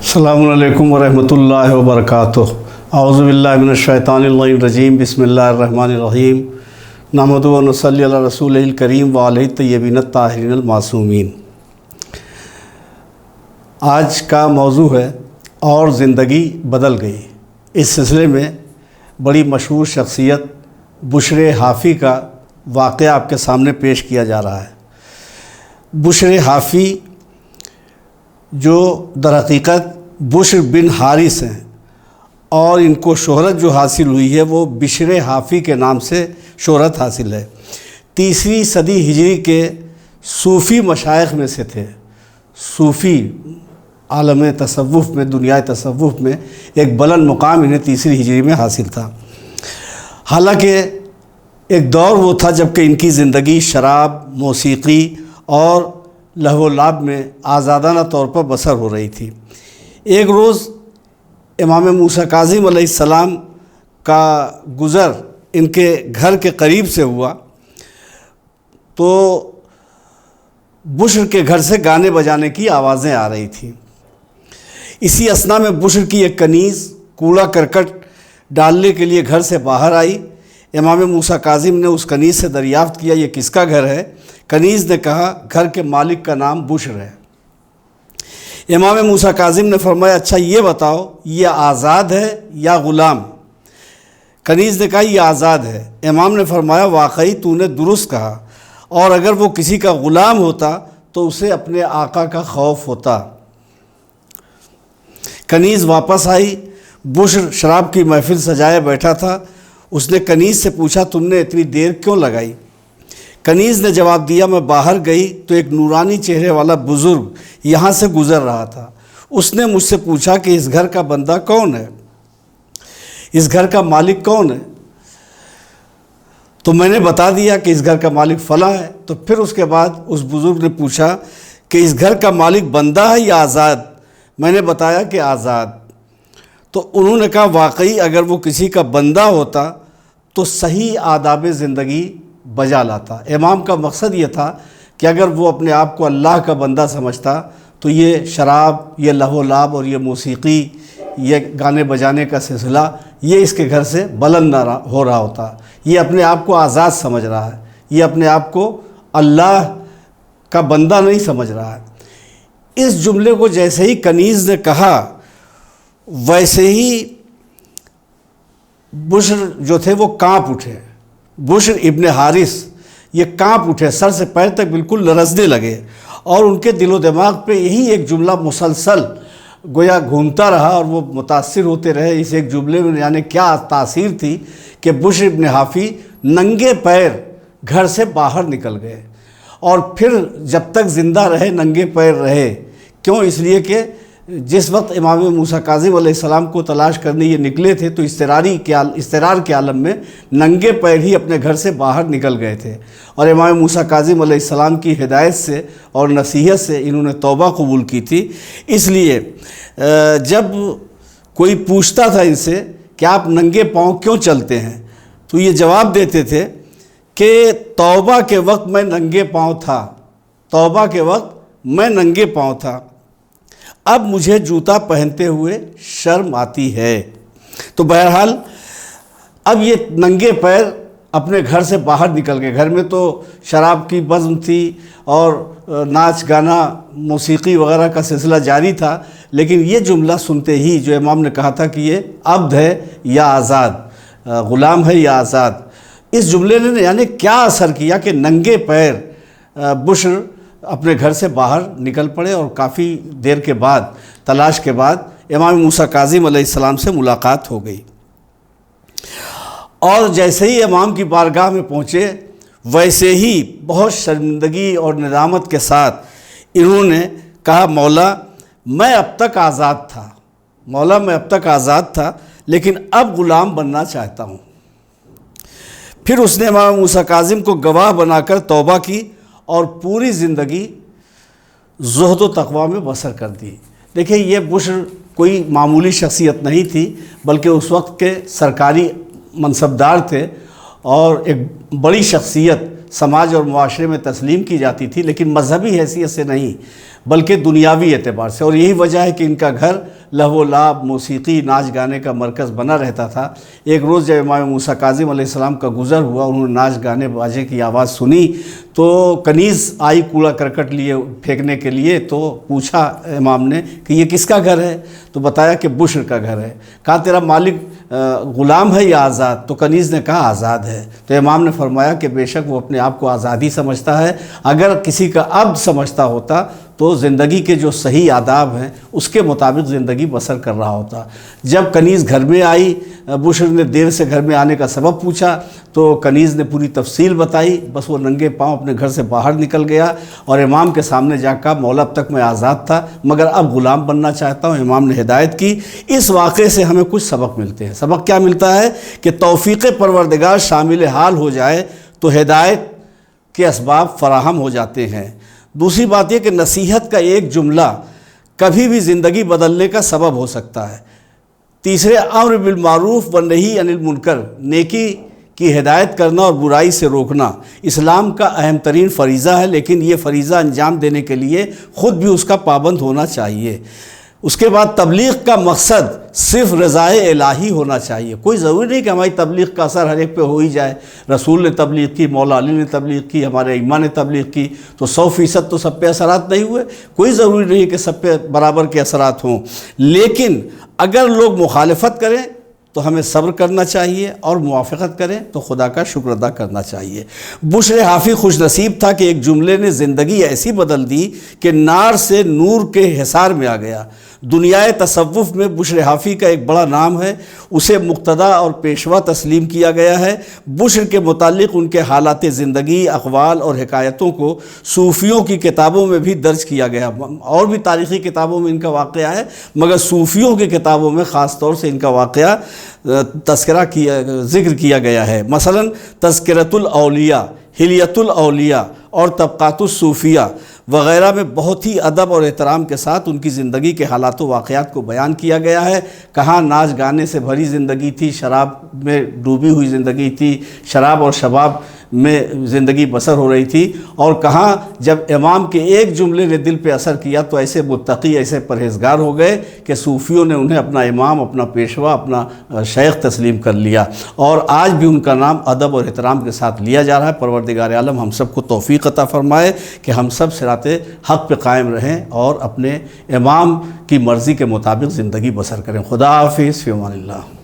السلام علیکم ورحمۃ اللہ وبرکاتہ۔ اعوذ باللہ من الشیطان الرجیم، بسم اللہ الرحمن الرحیم، نحمدہ و نصلی علی رسولہ الکریم وعلیہ الطیبین الطاہرین المعصومین۔ آج کا موضوع ہے اور زندگی بدل گئی۔ اس سلسلے میں بڑی مشہور شخصیت بشر حافی کا واقعہ آپ کے سامنے پیش کیا جا رہا ہے۔ بشر حافی جو در حقیقت بشر بن حارث ہیں، اور ان کو شہرت جو حاصل ہوئی ہے وہ بشر حافی کے نام سے شہرت حاصل ہے۔ 3 صدی ہجری کے صوفی مشائخ میں سے تھے۔ صوفی عالم تصوف میں، دنیا تصوف میں ایک بلند مقام انہیں 3 ہجری میں حاصل تھا۔ حالانکہ ایک دور وہ تھا جب کہ ان کی زندگی شراب، موسیقی اور لہو و لعب میں آزادانہ طور پر بسر ہو رہی تھی۔ ایک روز امام موسیٰ کاظم علیہ السلام کا گزر ان کے گھر کے قریب سے ہوا تو بشر کے گھر سے گانے بجانے کی آوازیں آ رہی تھیں۔ اسی اثنا میں بشر کی ایک کنیز کوڑا کرکٹ ڈالنے کے لیے گھر سے باہر آئی۔ امام موسیٰ کاظم نے اس کنیز سے دریافت کیا، یہ کس کا گھر ہے؟ کنیز نے کہا، گھر کے مالک کا نام بشر ہے۔ امام موسیٰ کاظم نے فرمایا، اچھا یہ بتاؤ، یہ آزاد ہے یا غلام؟ کنیز نے کہا، یہ آزاد ہے۔ امام نے فرمایا، واقعی تو نے درست کہا، اور اگر وہ کسی کا غلام ہوتا تو اسے اپنے آقا کا خوف ہوتا۔ کنیز واپس آئی۔ بشر شراب کی محفل سجائے بیٹھا تھا۔ اس نے کنیز سے پوچھا، تم نے اتنی دیر کیوں لگائی؟ کنیز نے جواب دیا، میں باہر گئی تو ایک نورانی چہرے والا بزرگ یہاں سے گزر رہا تھا۔ اس نے مجھ سے پوچھا کہ اس گھر کا بندہ کون ہے، اس گھر کا مالک کون ہے؟ تو میں نے بتا دیا کہ اس گھر کا مالک فلاں ہے۔ تو پھر اس کے بعد اس بزرگ نے پوچھا کہ اس گھر کا مالک بندہ ہے یا آزاد؟ میں نے بتایا کہ آزاد۔ تو انہوں نے کہا، واقعی اگر وہ کسی کا بندہ ہوتا تو صحیح آداب زندگی بجا لاتا۔ امام کا مقصد یہ تھا کہ اگر وہ اپنے آپ کو اللہ کا بندہ سمجھتا تو یہ شراب، یہ لہو و لعب اور یہ موسیقی، یہ گانے بجانے کا سلسلہ یہ اس کے گھر سے بلند نہ ہو رہا ہوتا۔ یہ اپنے آپ کو آزاد سمجھ رہا ہے، یہ اپنے آپ کو اللہ کا بندہ نہیں سمجھ رہا ہے۔ اس جملے کو جیسے ہی کنیز نے کہا، ویسے ہی بشر جو تھے وہ کانپ اٹھے۔ بشر ابن حارث یہ کانپ اٹھے، سر سے پیر تک بالکل لرزنے لگے، اور ان کے دل و دماغ پہ یہی ایک جملہ مسلسل گویا گھومتا رہا، اور وہ متاثر ہوتے رہے اس ایک جملے میں۔ یعنی کیا تاثیر تھی کہ بشر ابن حافی ننگے پیر گھر سے باہر نکل گئے، اور پھر جب تک زندہ رہے ننگے پیر رہے۔ کیوں؟ اس لیے کہ جس وقت امام موسیٰ کاظم علیہ السلام کو تلاش کرنے یہ نکلے تھے تو اضطرار کے عالم میں ننگے پیر ہی اپنے گھر سے باہر نکل گئے تھے، اور امام موسیٰ کاظم علیہ السلام کی ہدایت سے اور نصیحت سے انہوں نے توبہ قبول کی تھی۔ اس لیے جب کوئی پوچھتا تھا ان سے کہ آپ ننگے پاؤں کیوں چلتے ہیں، تو یہ جواب دیتے تھے کہ توبہ کے وقت میں ننگے پاؤں تھا، توبہ کے وقت میں ننگے پاؤں تھا، اب مجھے جوتا پہنتے ہوئے شرم آتی ہے۔ تو بہرحال اب یہ ننگے پیر اپنے گھر سے باہر نکل گئے۔ گھر میں تو شراب کی بزم تھی اور ناچ گانا موسیقی وغیرہ کا سلسلہ جاری تھا، لیکن یہ جملہ سنتے ہی جو امام نے کہا تھا کہ یہ عبد ہے یا آزاد، غلام ہے یا آزاد، اس جملے نے یعنی کیا اثر کیا کہ ننگے پیر بشر اپنے گھر سے باہر نکل پڑے، اور کافی دیر کے بعد تلاش کے بعد امام موسیٰ کاظم علیہ السلام سے ملاقات ہو گئی۔ اور جیسے ہی امام کی بارگاہ میں پہنچے، ویسے ہی بہت شرمندگی اور ندامت کے ساتھ انہوں نے کہا، مولا میں اب تک آزاد تھا، مولا میں اب تک آزاد تھا، لیکن اب غلام بننا چاہتا ہوں۔ پھر اس نے امام موسیٰ کاظم کو گواہ بنا کر توبہ کی اور پوری زندگی زہد و تقویٰ میں بسر کر دی۔ دیکھیں، یہ بشر کوئی معمولی شخصیت نہیں تھی، بلکہ اس وقت کے سرکاری منصبدار تھے، اور ایک بڑی شخصیت سماج اور معاشرے میں تسلیم کی جاتی تھی، لیکن مذہبی حیثیت سے نہیں، بلکہ دنیاوی اعتبار سے، اور یہی وجہ ہے کہ ان کا گھر لہو و لعب، موسیقی، ناچ گانے کا مرکز بنا رہتا تھا۔ ایک روز جب امام موسیٰ کاظم علیہ السلام کا گزر ہوا، انہوں نے ناچ گانے باجے کی آواز سنی تو کنیز آئی کوڑا کرکٹ لیے پھینکنے کے لیے، تو پوچھا امام نے کہ یہ کس کا گھر ہے؟ تو بتایا کہ بشر کا گھر ہے۔ کہا تیرا مالک غلام ہے یا آزاد؟ تو کنیز نے کہا آزاد ہے۔ تو امام نے فرمایا کہ بے شک وہ اپنے آپ کو آزادی سمجھتا ہے، اگر کسی کا عبد سمجھتا ہوتا تو زندگی کے جو صحیح آداب ہیں اس کے مطابق زندگی بسر کر رہا ہوتا۔ جب کنیز گھر میں آئی، بشر نے دیر سے گھر میں آنے کا سبب پوچھا تو کنیز نے پوری تفصیل بتائی، بس وہ ننگے پاؤں اپنے گھر سے باہر نکل گیا اور امام کے سامنے جا کر مولا اب تک میں آزاد تھا مگر اب غلام بننا چاہتا ہوں۔ امام نے ہدایت کی۔ اس واقعے سے ہمیں کچھ سبق ملتے ہیں۔ سبق کیا ملتا ہے؟ کہ توفیق پروردگار شامل حال ہو جائے تو ہدایت کے اسباب فراہم ہو جاتے ہیں۔ دوسری بات یہ کہ نصیحت کا ایک جملہ کبھی بھی زندگی بدلنے کا سبب ہو سکتا ہے۔ تیسرے، امر بالمعروف و نہی عن المنکر، نیکی کی ہدایت کرنا اور برائی سے روکنا اسلام کا اہم ترین فریضہ ہے، لیکن یہ فریضہ انجام دینے کے لیے خود بھی اس کا پابند ہونا چاہیے۔ اس کے بعد تبلیغ کا مقصد صرف رضائے الہی ہونا چاہیے۔ کوئی ضروری نہیں کہ ہماری تبلیغ کا اثر ہر ایک پہ ہو ہی جائے۔ رسول نے تبلیغ کی، مولا علی نے تبلیغ کی، ہمارے ائمہ نے تبلیغ کی، تو 100% تو سب پہ اثرات نہیں ہوئے۔ کوئی ضروری نہیں کہ سب پہ برابر کے اثرات ہوں، لیکن اگر لوگ مخالفت کریں تو ہمیں صبر کرنا چاہیے اور موافقت کریں تو خدا کا شکر ادا کرنا چاہیے۔ بشر حافی خوش نصیب تھا کہ ایک جملے نے زندگی ایسی بدل دی کہ نار سے نور کے حصار میں آ گیا۔ دنیائے تصوف میں بشر حافی کا ایک بڑا نام ہے، اسے مقتدی اور پیشوا تسلیم کیا گیا ہے۔ بشر کے متعلق ان کے حالات زندگی، اقوال اور حکایتوں کو صوفیوں کی کتابوں میں بھی درج کیا گیا، اور بھی تاریخی کتابوں میں ان کا واقعہ ہے مگر صوفیوں کی کتابوں میں خاص طور سے ان کا واقعہ ذکر کیا گیا ہے۔ مثلا تذکرۃ الاولیاء، حلیۃ الاولیاء اور طبقات الصوفیہ وغیرہ میں بہت ہی ادب اور احترام کے ساتھ ان کی زندگی کے حالات و واقعات کو بیان کیا گیا ہے۔ کہاں ناچ گانے سے بھری زندگی تھی، شراب میں ڈوبی ہوئی زندگی تھی، شراب اور شباب میں زندگی بسر ہو رہی تھی، اور کہاں جب امام کے ایک جملے نے دل پہ اثر کیا تو ایسے متقی، ایسے پرہیزگار ہو گئے کہ صوفیوں نے انہیں اپنا امام، اپنا پیشوا، اپنا شیخ تسلیم کر لیا، اور آج بھی ان کا نام ادب اور احترام کے ساتھ لیا جا رہا ہے۔ پروردگار عالم ہم سب کو توفیق عطا فرمائے کہ ہم سب صراط حق پہ قائم رہیں اور اپنے امام کی مرضی کے مطابق زندگی بسر کریں۔ خدا حافظ، فی امان اللہ۔